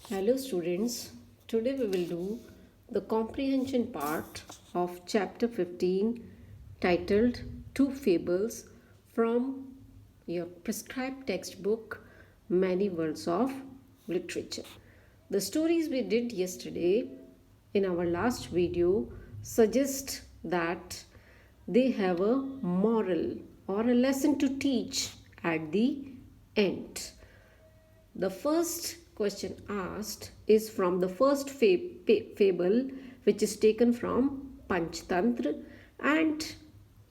Hello students, today we will do the comprehension part of chapter 15 titled Two Fables from your prescribed textbook Many Worlds of Literature. The stories we did yesterday in our last video suggest that they have a moral or a lesson to teach at the end. The first question asked is from the first fable, which is taken from Panchtantra, and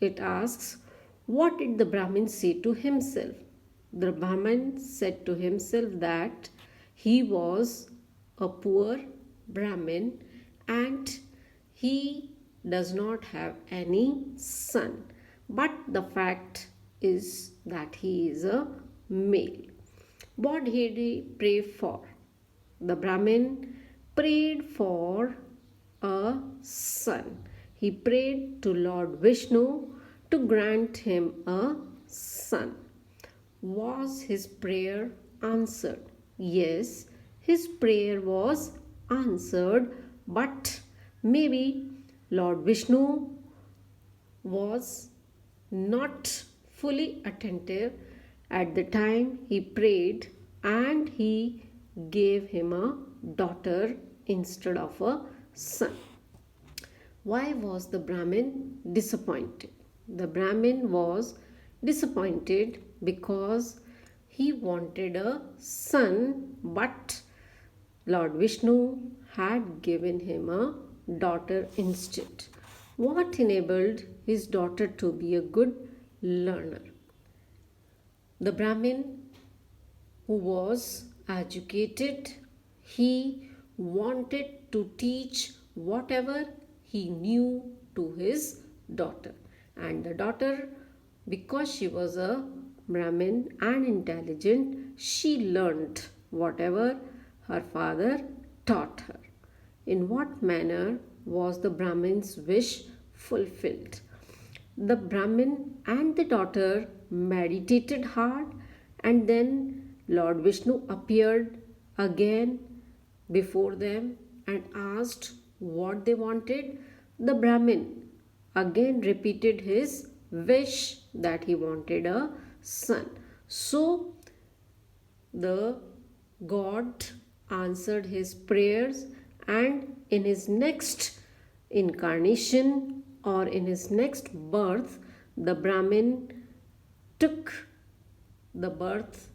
it asks, what did the Brahmin say to himself? The Brahmin said to himself that he was a poor Brahmin and he does not have any son. But the fact is that he is a male. What did he pray for? The Brahmin prayed for a son. He prayed to Lord Vishnu to grant him a son. Was his prayer answered? Yes, his prayer was answered, but maybe Lord Vishnu was not fully attentive at the time he prayed and he gave him a daughter instead of a son. Why was the Brahmin disappointed? The Brahmin was disappointed because he wanted a son, but Lord Vishnu had given him a daughter instead. What enabled his daughter to be a good learner? The Brahmin who was educated, he wanted to teach whatever he knew to his daughter. And the daughter, because she was a Brahmin and intelligent, she learned whatever her father taught her. In what manner was the Brahmin's wish fulfilled? The Brahmin and the daughter meditated hard, and then Lord Vishnu appeared again before them and asked what they wanted. The Brahmin again repeated his wish that he wanted a son. So the God answered his prayers, and in his next incarnation or in his next birth, the Brahmin took the birth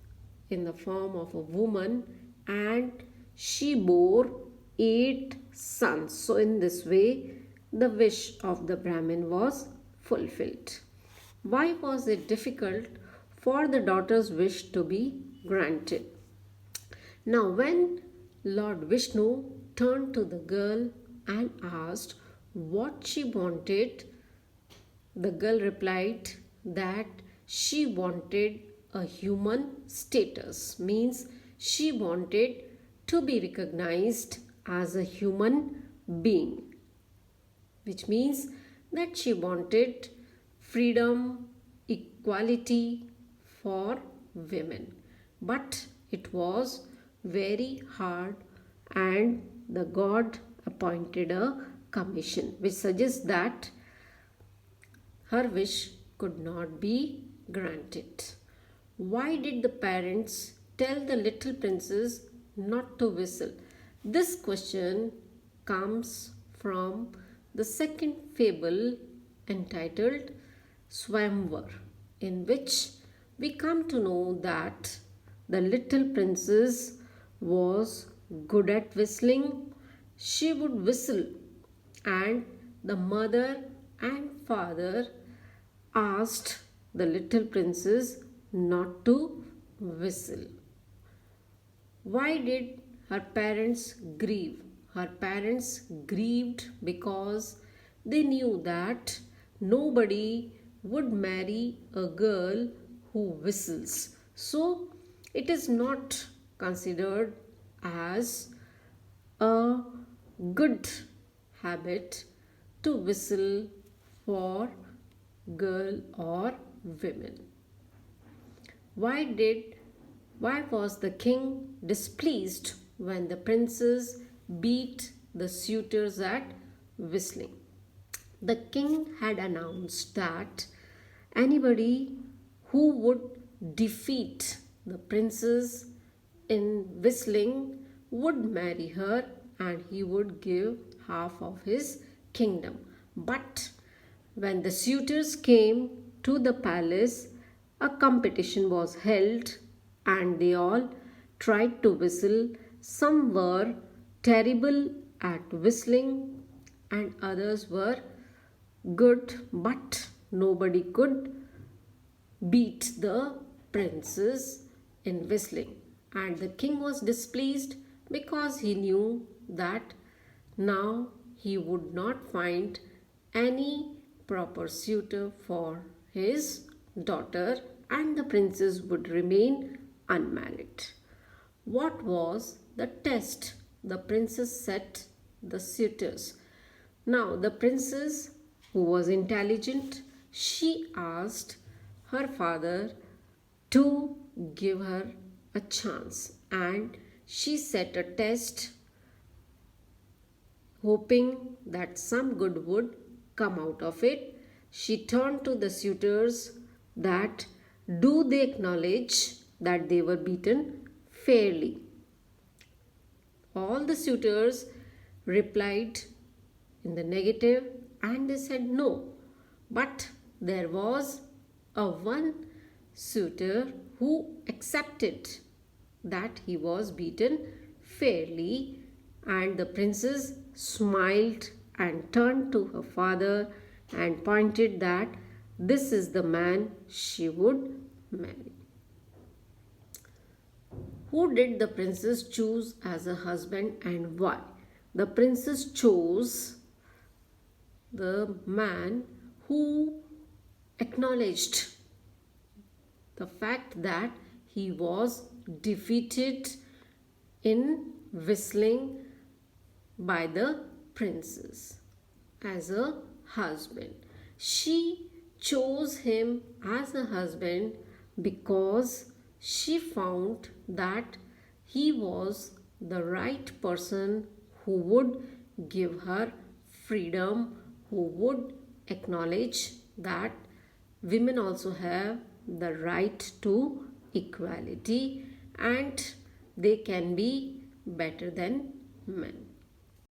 in the form of a woman and she bore 8 sons. So in this way, the wish of the Brahmin was fulfilled. Why was it difficult for the daughter's wish to be granted? Now, when Lord Vishnu turned to the girl and asked what she wanted, the girl replied that she wanted a human status, means she wanted to be recognized as a human being, which means that she wanted freedom, equality for women. But it was very hard, and the God appointed a commission which suggests that her wish could not be granted. Why did the parents tell the little princess not to whistle? This question comes from the second fable entitled Swamvar, in which we come to know that the little princess was good at whistling. She would whistle, and the mother and father asked the little princess not to whistle. Why did her parents grieve? Her parents grieved because they knew that nobody would marry a girl who whistles. So it is not considered as a good habit to whistle for girl or women. Why was the king displeased when the princes beat the suitors at whistling. The king had announced that anybody who would defeat the princess in whistling would marry her and he would give half of his kingdom. But when the suitors came to the palace, a competition was held and they all tried to whistle. Some were terrible at whistling and others were good, but nobody could beat the princess in whistling. And the king was displeased because he knew that now he would not find any proper suitor for his daughter and the princess would remain unmarried. What was the test the princess set the suitors? Now, the princess, who was intelligent, she asked her father to give her a chance and she set a test hoping that some good would come out of it. She turned to the suitors that do they acknowledge that they were beaten fairly. All the suitors replied in the negative and they said no. But there was a one suitor who accepted that he was beaten fairly and the princess smiled and turned to her father and pointed that this is the man she would marry. Who did the princess choose as a husband and why? The princess chose the man who acknowledged the fact that he was defeated in whistling by the princess as a husband. She chose him as a husband because she found that he was the right person who would give her freedom, who would acknowledge that women also have the right to equality and they can be better than men.